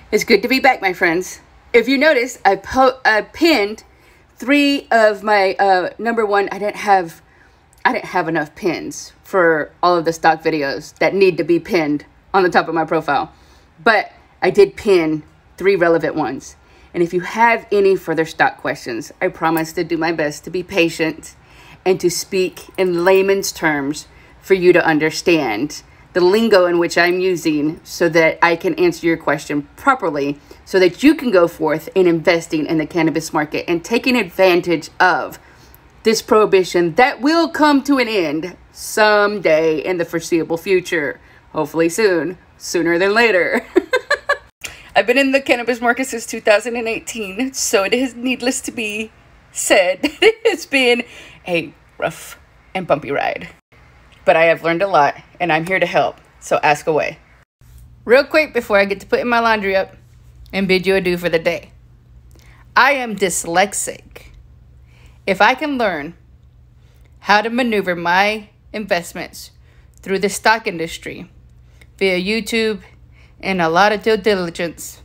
It's good to be back, my friends. If you notice, I pinned 3 of my number one. I didn't have enough pins for all of the stock videos that need to be pinned on the top of my profile, but I did pin 3 relevant ones. And if you have any further stock questions, I promise to do my best to be patient and to speak in layman's terms for you to understand the lingo in which I'm using so that I can answer your question properly so that you can go forth in investing in the cannabis market and taking advantage of this prohibition that will come to an end someday in the foreseeable future. Hopefully soon, sooner than later. I've been in the cannabis market since 2018, so it is needless to be said that it has been a rough and bumpy ride. But I have learned a lot, and I'm here to help, so ask away. Real quick before I get to putting my laundry up and bid you adieu for the day. I am dyslexic. If I can learn how to maneuver my investments through the stock industry via YouTube and a lot of due diligence,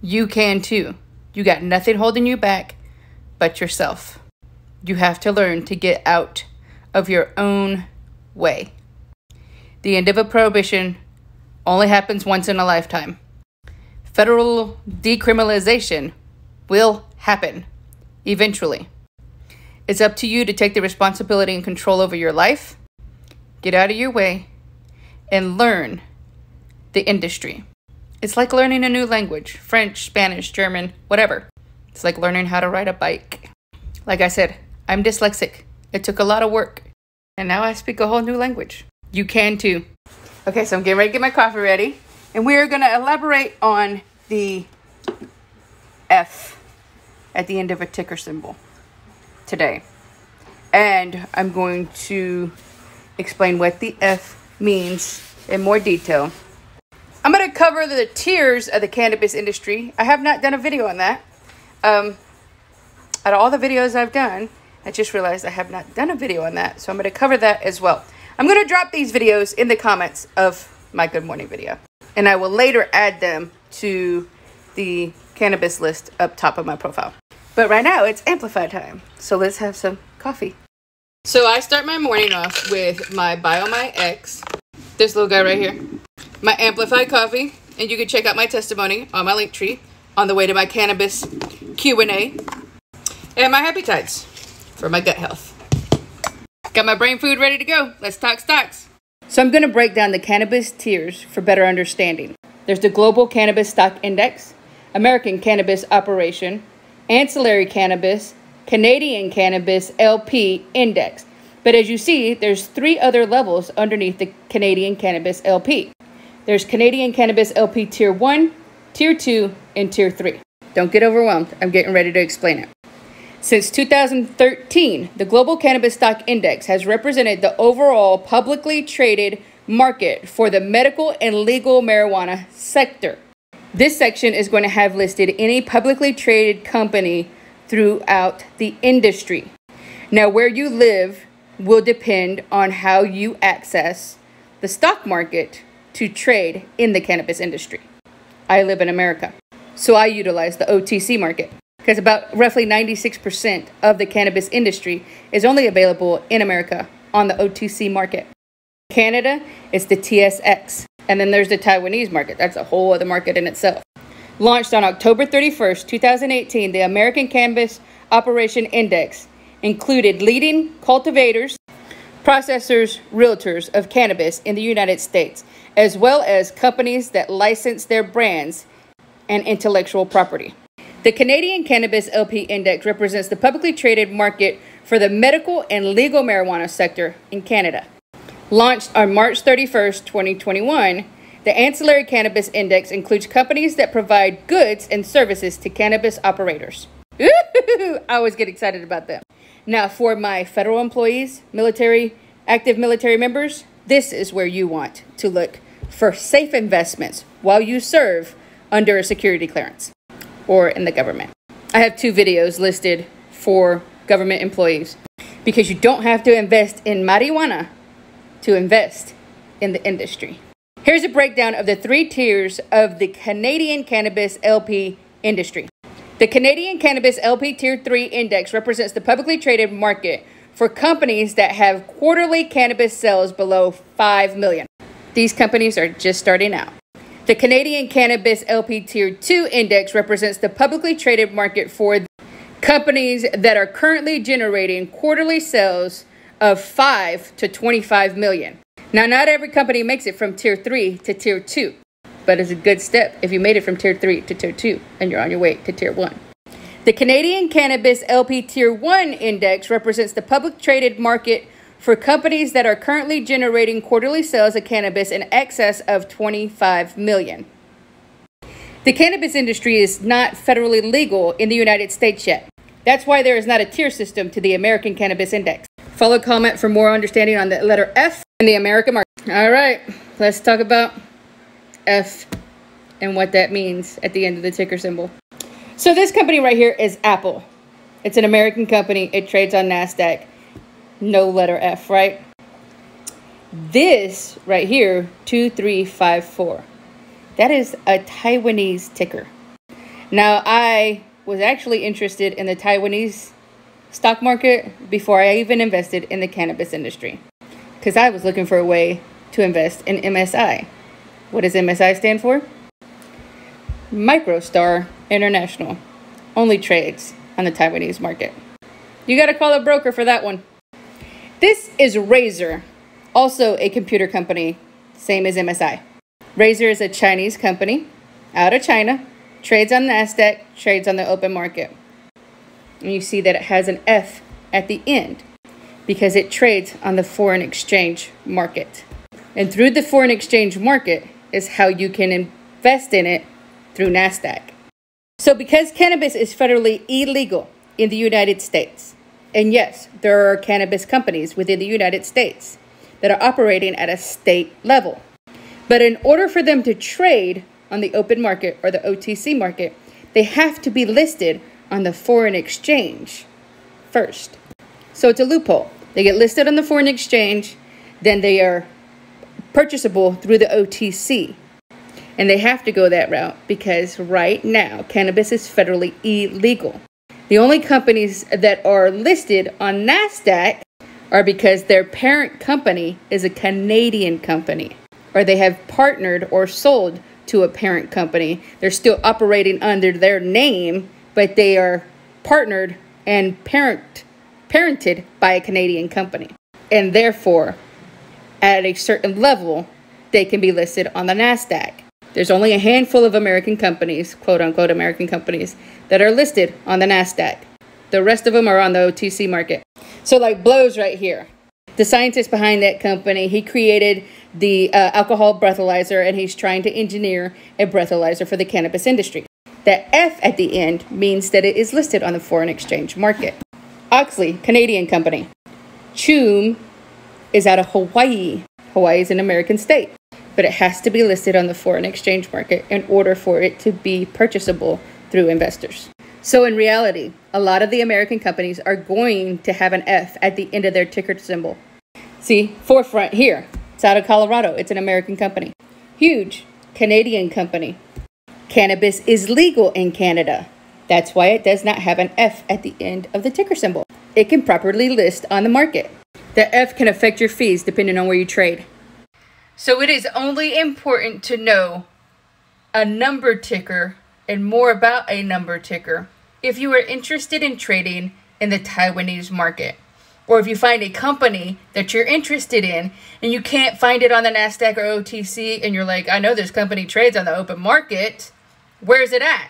you can too. You got nothing holding you back but yourself. You have to learn to get out of your own way. The end of a prohibition only happens once in a lifetime. Federal decriminalization will happen eventually. It's up to you to take the responsibility and control over your life, get out of your way, and learn the industry. It's like learning a new language, French, Spanish, German, whatever. It's like learning how to ride a bike. Like I said, I'm dyslexic. It took a lot of work, and now I speak a whole new language. You can too. Okay, so I'm getting ready to get my coffee ready, and we are going to elaborate on the F at the end of a ticker symbol today. And I'm going to explain what the F means in more detail. I'm going to cover the tiers of the cannabis industry. I have not done a video on that. Out of all the videos I've done, I just realized I have not done a video on that. So I'm going to cover that as well. I'm going to drop these videos in the comments of my Good Morning video. And I will later add them to the cannabis list up top of my profile. But right now it's AmpLIFEid time. So let's have some coffee. So I start my morning off with my BiomeiX, this little guy right here. My AmpLIFEid coffee. And you can check out my testimony on my link tree on the way to my cannabis Q&A. And my HAPInss for my gut health. Got my brain food ready to go. Let's talk stocks. So I'm going to break down the cannabis tiers for better understanding. There's the Global Cannabis Stock Index, American Cannabis Operation, Ancillary Cannabis, Canadian Cannabis LP Index. But as you see, there's 3 other levels underneath the Canadian Cannabis LP. There's Canadian Cannabis LP Tier 1, Tier 2, and Tier 3. Don't get overwhelmed. I'm getting ready to explain it. Since 2013, the Global Cannabis Stock Index has represented the overall publicly traded market for the medical and legal marijuana sector. This section is going to have listed any publicly traded company throughout the industry. Now, where you live will depend on how you access the stock market to trade in the cannabis industry. I live in America, so I utilize the OTC market because about roughly 96% of the cannabis industry is only available in America on the OTC market. Canada is the TSX, and then there's the Taiwanese market. That's a whole other market in itself. Launched on October 31st, 2018, the American Cannabis Operation Index included leading cultivators, processors, realtors of cannabis in the United States, as well as companies that license their brands and intellectual property. The Canadian Cannabis LP Index represents the publicly traded market for the medical and legal marijuana sector in Canada. Launched on March 31st, 2021, the Ancillary Cannabis Index includes companies that provide goods and services to cannabis operators. Ooh, I always get excited about them. Now, for my federal employees, active military members, this is where you want to look for safe investments while you serve under a security clearance or in the government. I have 2 videos listed for government employees because you don't have to invest in marijuana to invest in the industry. Here's a breakdown of the 3 tiers of the Canadian cannabis LP industry. The Canadian Cannabis LP Tier 3 Index represents the publicly traded market for companies that have quarterly cannabis sales below 5 million. These companies are just starting out. The Canadian Cannabis LP Tier 2 Index represents the publicly traded market for companies that are currently generating quarterly sales of 5 to 25 million. Now, not every company makes it from Tier 3 to Tier 2, but it's a good step if you made it from Tier 3 to Tier 2 and you're on your way to Tier 1. The Canadian Cannabis LP Tier 1 Index represents the public traded market for companies that are currently generating quarterly sales of cannabis in excess of 25 million. The cannabis industry is not federally legal in the United States yet. That's why there is not a tier system to the American Cannabis Index. Follow, comment for more understanding on the letter F in the American market. All right, let's talk about F and what that means at the end of the ticker symbol. So this company right here is Apple. It's an American company. It trades on NASDAQ. No letter F, right? This right here, 2354. That is a Taiwanese ticker. Now, I was actually interested in the Taiwanese stock market before I even invested in the cannabis industry, because I was looking for a way to invest in MSI. What does MSI stand for? MicroStar International. Only trades on the Taiwanese market. You got to call a broker for that one. This is Razer, also a computer company, same as MSI. Razer is a Chinese company out of China, trades on NASDAQ, trades on the open market. And you see that it has an F at the end because it trades on the foreign exchange market. And through the foreign exchange market is how you can invest in it through NASDAQ. So because cannabis is federally illegal in the United States, and yes, there are cannabis companies within the United States that are operating at a state level. But in order for them to trade on the open market or the OTC market, they have to be listed on the foreign exchange first. So it's a loophole. They get listed on the foreign exchange, then they are purchasable through the OTC. And they have to go that route because right now, cannabis is federally illegal. The only companies that are listed on NASDAQ are because their parent company is a Canadian company, or they have partnered or sold to a parent company. They're still operating under their name, but they are partnered and parented by a Canadian company. And therefore, at a certain level, they can be listed on the NASDAQ. There's only a handful of American companies, quote unquote American companies, that are listed on the NASDAQ. The rest of them are on the OTC market. So like Blows right here, the scientist behind that company, he created the alcohol breathalyzer, and he's trying to engineer a breathalyzer for the cannabis industry. That F at the end means that it is listed on the foreign exchange market. Oxley, Canadian company. Choom is out of Hawaii. Hawaii is an American state, but it has to be listed on the foreign exchange market in order for it to be purchasable through investors. So in reality, a lot of the American companies are going to have an F at the end of their ticker symbol. See, Forefront here, it's out of Colorado. It's an American company. Huge, Canadian company. Cannabis is legal in Canada. That's why it does not have an F at the end of the ticker symbol. It can properly list on the market. The F can affect your fees depending on where you trade. So it is only important to know a number ticker and more about a number ticker if you are interested in trading in the Taiwanese market. Or if you find a company that you're interested in and you can't find it on the NASDAQ or OTC and you're like, I know this company trades on the open market. Where's it at?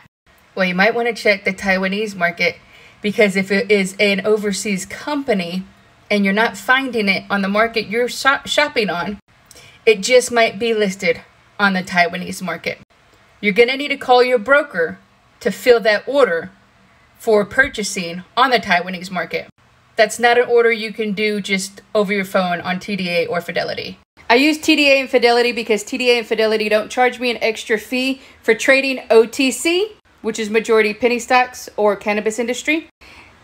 Well, you might want to check the Taiwanese market, because if it is an overseas company and you're not finding it on the market you're shopping on, it just might be listed on the Taiwanese market. You're going to need to call your broker to fill that order for purchasing on the Taiwanese market. That's not an order you can do just over your phone on TDA or Fidelity. I use TDA and Fidelity because TDA and Fidelity don't charge me an extra fee for trading OTC, which is majority penny stocks or cannabis industry.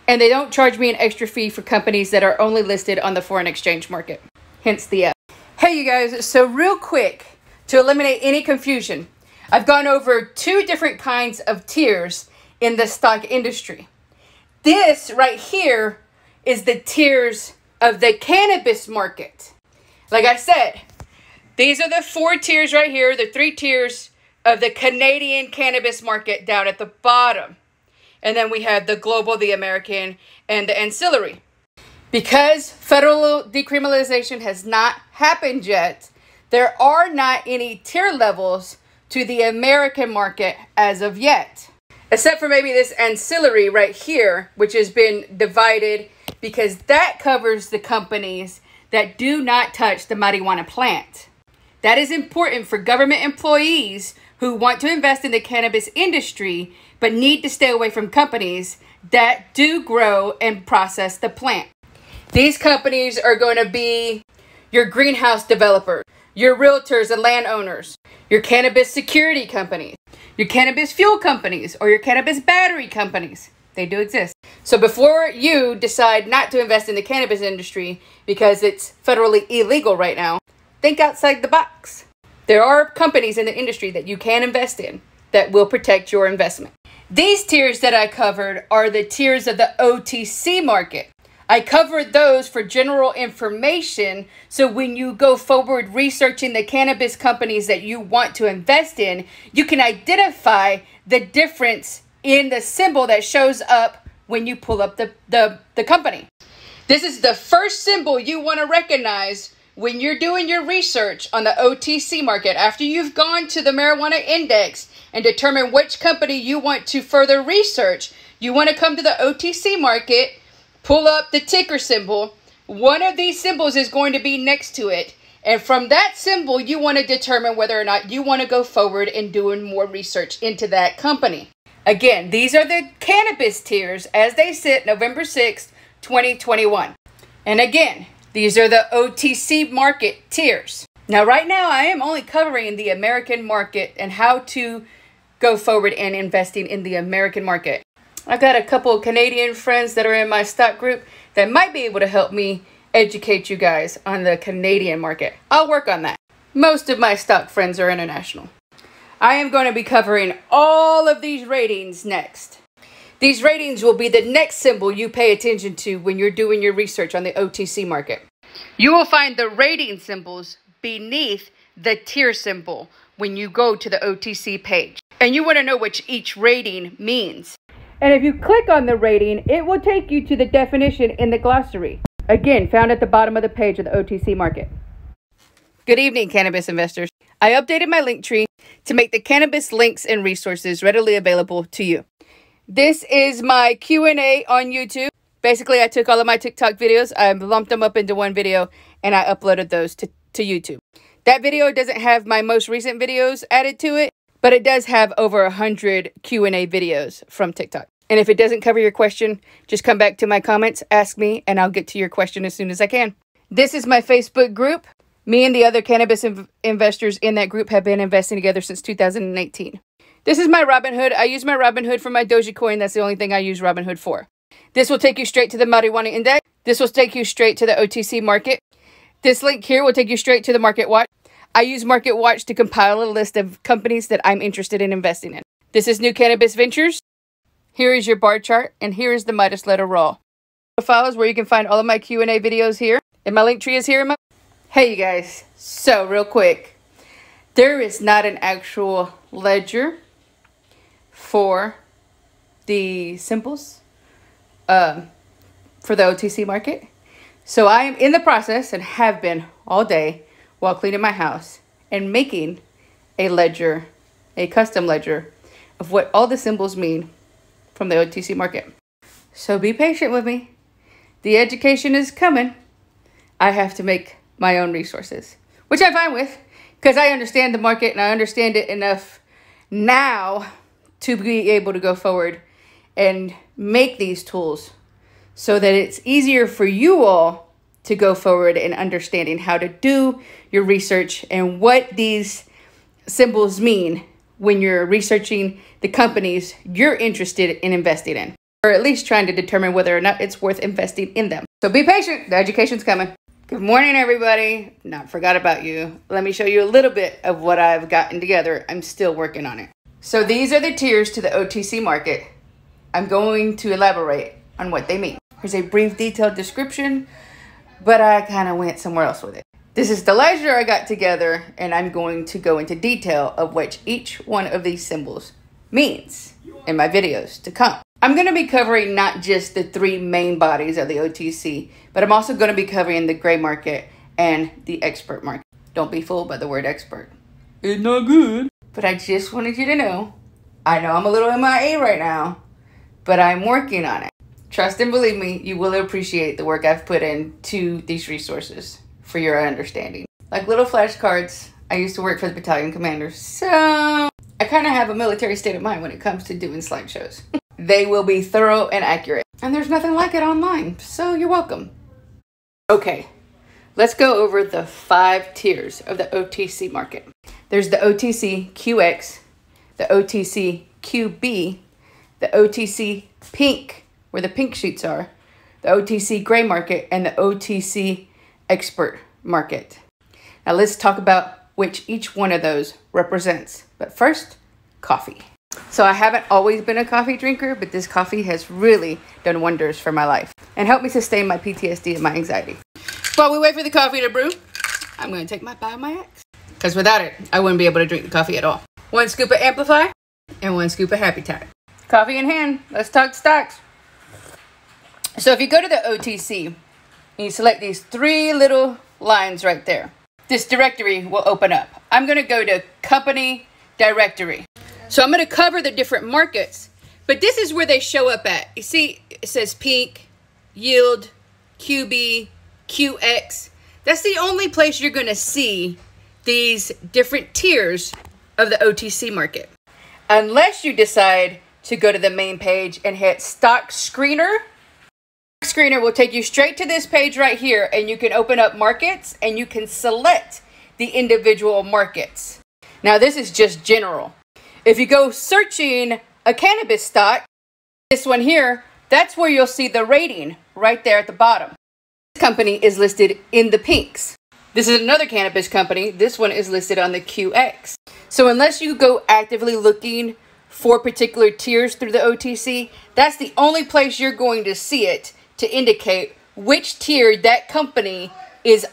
And they don't charge me an extra fee for companies that are only listed on the foreign exchange market. Hence the F. Hey, you guys. So real quick, to eliminate any confusion, I've gone over 2 different kinds of tiers in the stock industry. This right here is the tiers of the cannabis market. Like I said, these are the 4 tiers right here, the 3 tiers of the Canadian cannabis market down at the bottom. And then we have the global, the American, and the ancillary. Because federal decriminalization has not happened yet, there are not any tier levels to the American market as of yet. Except for maybe this ancillary right here, which has been divided because that covers the companies that do not touch the marijuana plant. That is important for government employees who want to invest in the cannabis industry, but need to stay away from companies that do grow and process the plant. These companies are going to be your greenhouse developers, your realtors and landowners, your cannabis security companies, your cannabis fuel companies, or your cannabis battery companies. They do exist. So before you decide not to invest in the cannabis industry because it's federally illegal right now, think outside the box. There are companies in the industry that you can invest in that will protect your investment. These tiers that I covered are the tiers of the OTC market. I covered those for general information, so when you go forward researching the cannabis companies that you want to invest in, you can identify the difference in the symbol that shows up when you pull up the company. This is the first symbol you want to recognize when you're doing your research on the OTC market. After you've gone to the marijuana index and determined which company you want to further research, you want to come to the OTC market, pull up the ticker symbol. One of these symbols is going to be next to it. And from that symbol, you want to determine whether or not you want to go forward in doing more research into that company. Again, these are the cannabis tiers as they sit November 6th, 2021. And again, these are the OTC market tiers. Now, right now, I am only covering the American market and how to go forward in investing in the American market. I've got a couple of Canadian friends that are in my stock group that might be able to help me educate you guys on the Canadian market. I'll work on that. Most of my stock friends are international. I am going to be covering all of these ratings next. These ratings will be the next symbol you pay attention to when you're doing your research on the OTC market. You will find the rating symbols beneath the tier symbol when you go to the OTC page. And you want to know what each rating means. And if you click on the rating, it will take you to the definition in the glossary. Again, found at the bottom of the page of the OTC market. Good evening, cannabis investors. I updated my link tree to make the cannabis links and resources readily available to you. This is my Q&A on YouTube. Basically, I took all of my TikTok videos, I lumped them up into one video, and I uploaded those to YouTube. That video doesn't have my most recent videos added to it, but it does have over 100 Q&A videos from TikTok. And if it doesn't cover your question, just come back to my comments, ask me, and I'll get to your question as soon as I can. This is my Facebook group. Me and the other cannabis investors in that group have been investing together since 2018. This is my Robinhood. I use my Robinhood for my Dogecoin. That's the only thing I use Robinhood for. This will take you straight to the marijuana index. This will take you straight to the OTC market. This link here will take you straight to the Market Watch. I use Market Watch to compile a list of companies that I'm interested in investing in. This is New Cannabis Ventures. Here is your bar chart, and here is the Midas letter raw. Profiles where you can find all of my Q&A videos here. And my link tree is here. Hey, you guys. So, real quick. There is not an actual ledger for the symbols for the OTC market. So, I am in the process and have been all day while cleaning my house and making a ledger, a custom ledger of what all the symbols mean from the OTC market. So be patient with me. The education is coming. I have to make my own resources, which I'm fine with because I understand the market and I understand it enough now to be able to go forward and make these tools so that it's easier for you all to go forward in understanding how to do your research and what these symbols mean when you're researching the companies you're interested in investing in, or at least trying to determine whether or not it's worth investing in them. So be patient. The education's coming. Good morning, everybody. Not forgot about you. Let me show you a little bit of what I've gotten together. I'm still working on it. So these are the tiers to the OTC market. I'm going to elaborate on what they mean. Here's a brief detailed description, but I kind of went somewhere else with it. This is the ledger I got together, and I'm going to go into detail of what each one of these symbols means in my videos to come. I'm going to be covering not just the three main bodies of the OTC, but I'm also going to be covering the gray market and the expert market. Don't be fooled by the word expert. It's not good. But I just wanted you to know, I know I'm a little MIA right now, but I'm working on it. Trust and believe me, you will appreciate the work I've put into these resources for your understanding. Like little flashcards, I used to work for the battalion commander, so I kind of have a military state of mind when it comes to doing slideshows. They will be thorough and accurate, and there's nothing like it online, so you're welcome. Okay, let's go over the 5 tiers of the OTC market. There's the OTC QX, the OTC QB, the OTC pink, where the pink sheets are, the OTC gray market, and the OTC expert market. Now let's talk about which each one of those represents. But first, coffee. So I haven't always been a coffee drinker, but this coffee has really done wonders for my life and helped me sustain my PTSD and my anxiety. While we wait for the coffee to brew, I'm going to take my BiomeiX, because without it, I wouldn't be able to drink the coffee at all. 1 scoop of AmpLIFEid and 1 scoop of HAPInss. Coffee in hand, let's talk stocks. So if you go to the OTC and you select these 3 little lines right there, this directory will open up. I'm going to go to company directory. So I'm going to cover the different markets, but this is where they show up at. You see, it says pink, yield, QB, QX. That's the only place you're going to see these different tiers of the OTC market. Unless you decide to go to the main page and hit Stock Screener. Screener will take you straight to this page right here, and you can open up markets and you can select the individual markets. Now this is just general. If you go searching a cannabis stock, this one here, that's where you'll see the rating right there at the bottom. This company is listed in the pinks. This is another cannabis company. This one is listed on the QX. So unless you go actively looking for particular tiers through the OTC, that's the only place you're going to see it to indicate which tier that company is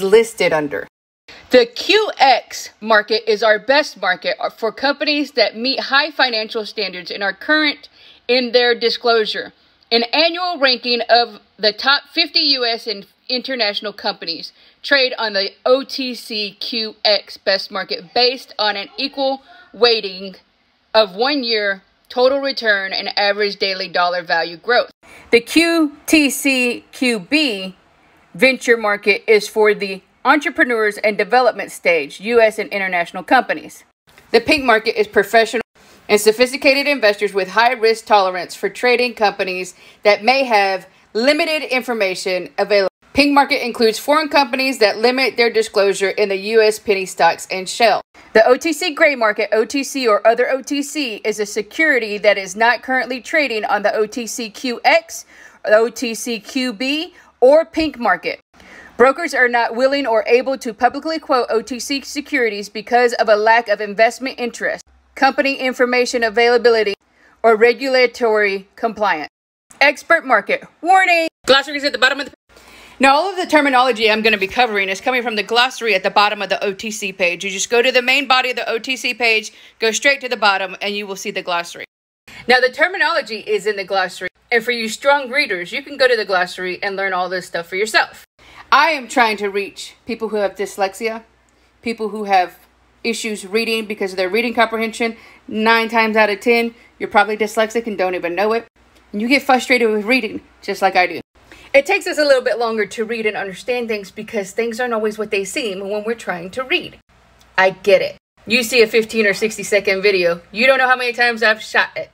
listed under. The QX market is our best market for companies that meet high financial standards and are current in their disclosure. An annual ranking of the top 50 U.S. and international companies trade on the OTC QX best market based on an equal weighting of 1 year total return and average daily dollar value growth. The QTC QB venture market is for the entrepreneurs and development stage, U.S. and international companies. The pink market is professional and sophisticated investors with high risk tolerance for trading companies that may have limited information available. Pink market includes foreign companies that limit their disclosure in the U.S. penny stocks and shell. The OTC gray market, OTC or other OTC, is a security that is not currently trading on the OTC QX, OTC QB, or pink market. Brokers are not willing or able to publicly quote OTC securities because of a lack of investment interest, company information availability, or regulatory compliance. Expert market. Warning! Glossary is at the bottom of the page. Now, all of the terminology I'm going to be covering is coming from the glossary at the bottom of the OTC page. You just go to the main body of the OTC page, go straight to the bottom, and you will see the glossary. Now, the terminology is in the glossary. And for you strong readers, you can go to the glossary and learn all this stuff for yourself. I am trying to reach people who have dyslexia, people who have issues reading because of their reading comprehension. 9 times out of 10, you're probably dyslexic and don't even know it. And you get frustrated with reading, just like I do. It takes us a little bit longer to read and understand things because things aren't always what they seem when we're trying to read. I get it. You see a 15 or 60-second video, you don't know how many times I've shot it.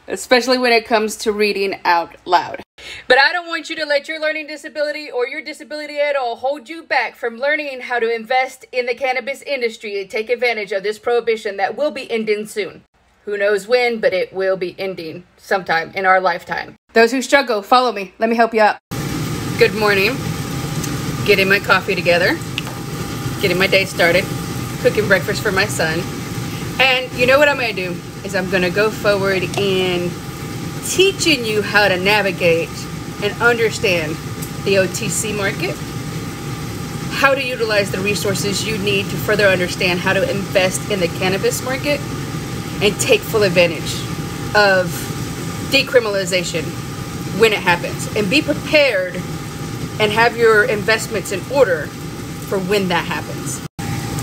Especially when it comes to reading out loud. But I don't want you to let your learning disability or your disability at all hold you back from learning how to invest in the cannabis industry and take advantage of this prohibition that will be ending soon. Who knows when, but it will be ending sometime in our lifetime. Those who struggle, follow me. Let me help you out. Good morning. getting my coffee together, getting my day started, cooking breakfast for my son. And you know what I'm gonna do is I'm gonna go forward in teaching you how to navigate and understand the OTC market, how to utilize the resources you need to further understand how to invest in the cannabis market and take full advantage of decriminalization when it happens, and be prepared and have your investments in order for when that happens.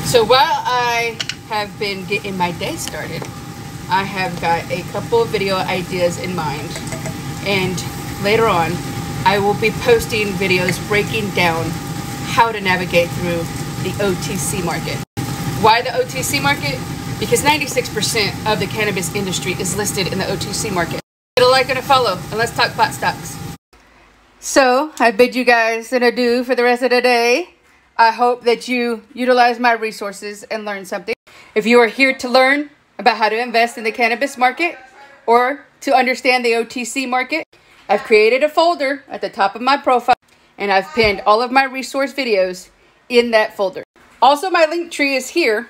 So while I have been getting my day started, I have got a couple of video ideas in mind, and later on I will be posting videos breaking down how to navigate through the OTC market. Why the OTC market? Because 96% of the cannabis industry is listed in the OTC market. Hit a like and a follow, and let's talk pot stocks. So I bid you guys an adieu for the rest of the day. I hope that you utilize my resources and learn something. If you are here to learn about how to invest in the cannabis market or to understand the OTC market, I've created a folder at the top of my profile, and I've pinned all of my resource videos in that folder. Also, my link tree is here,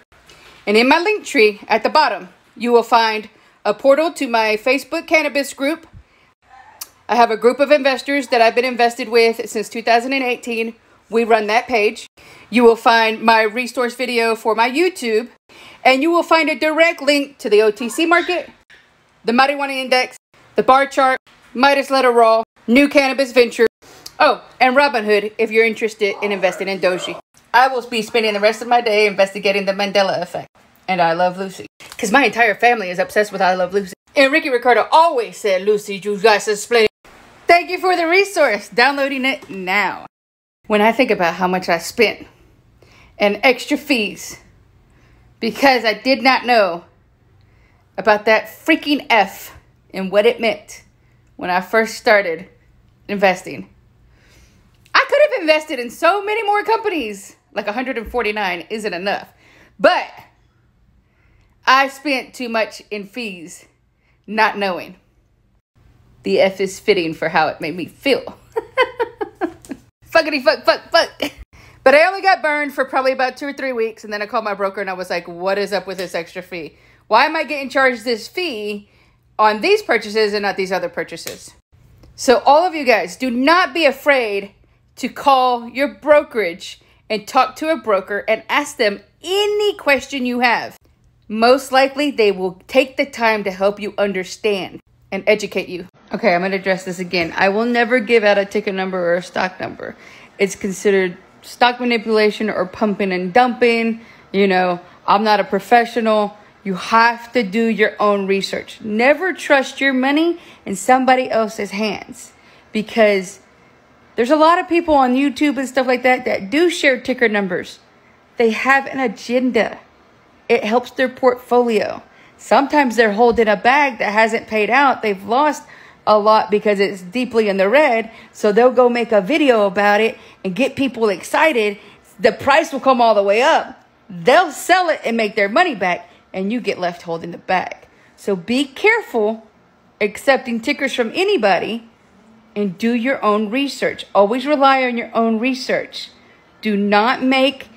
and in my link tree at the bottom, you will find a portal to my Facebook cannabis group. I have a group of investors that I've been invested with since 2018. We run that page. You will find my resource video for my YouTube, and you will find a direct link to the OTC market, the marijuana index, the bar chart, Midas Letter Raw, new cannabis venture, oh, and Robinhood if you're interested in investing in Doji. I will be spending the rest of my day investigating the Mandela effect and I Love Lucy, because my entire family is obsessed with I Love Lucy. And Ricky Ricardo always said, Lucy, you guys are splitting. Thank you for the resource. Downloading it now. When I think about how much I spent and extra fees because I did not know about that freaking F and what it meant when I first started investing. I could have invested in so many more companies. Like 149 isn't enough. But I spent too much in fees not knowing. The F is fitting for how it made me feel. Fuckity fuck. But I only got burned for probably about 2 or 3 weeks. And then I called my broker and I was like, what is up with this extra fee? Why am I getting charged this fee on these purchases and not these other purchases? So all of you guys, do not be afraid to call your brokerage and talk to a broker and ask them any question you have. Most likely they will take the time to help you understand and educate you. Okay, I'm going to address this again. I will never give out a ticket number or a stock number. It's considered stock manipulation or pumping and dumping. You know, I'm not a professional. You have to do your own research. Never trust your money in somebody else's hands, because there's a lot of people on YouTube and stuff like that that do share ticker numbers. They have an agenda. It helps their portfolio. Sometimes they're holding a bag that hasn't paid out. They've lost a lot because it's deeply in the red. So they'll go make a video about it and get people excited. The price will come all the way up. They'll sell it and make their money back, and you get left holding the bag. So be careful accepting tickers from anybody, and do your own research. Always rely on your own research. Do not make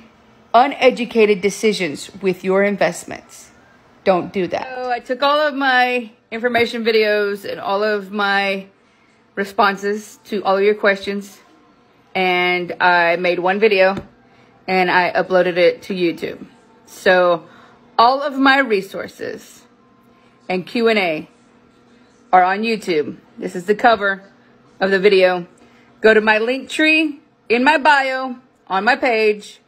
uneducated decisions with your investments. Don't do that. So I took all of my information videos and all of my responses to all of your questions, and I made one video and I uploaded it to YouTube. So all of my resources and Q&A are on YouTube. This is the cover of the video. Go to my link tree in my bio on my page.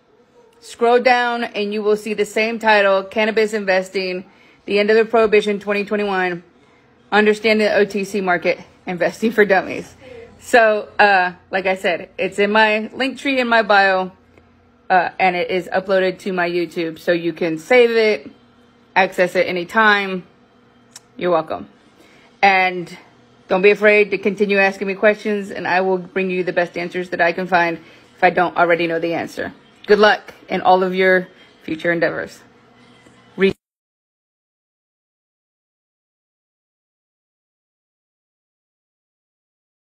Scroll down and you will see the same title, Cannabis Investing, the End of the Prohibition 2021, Understanding the OTC Market, Investing for Dummies. So, like I said, it's in my link tree in my bio, and it is uploaded to my YouTube. So you can save it, access it anytime. You're welcome. And don't be afraid to continue asking me questions, and I will bring you the best answers that I can find if I don't already know the answer. Good luck in all of your future endeavors.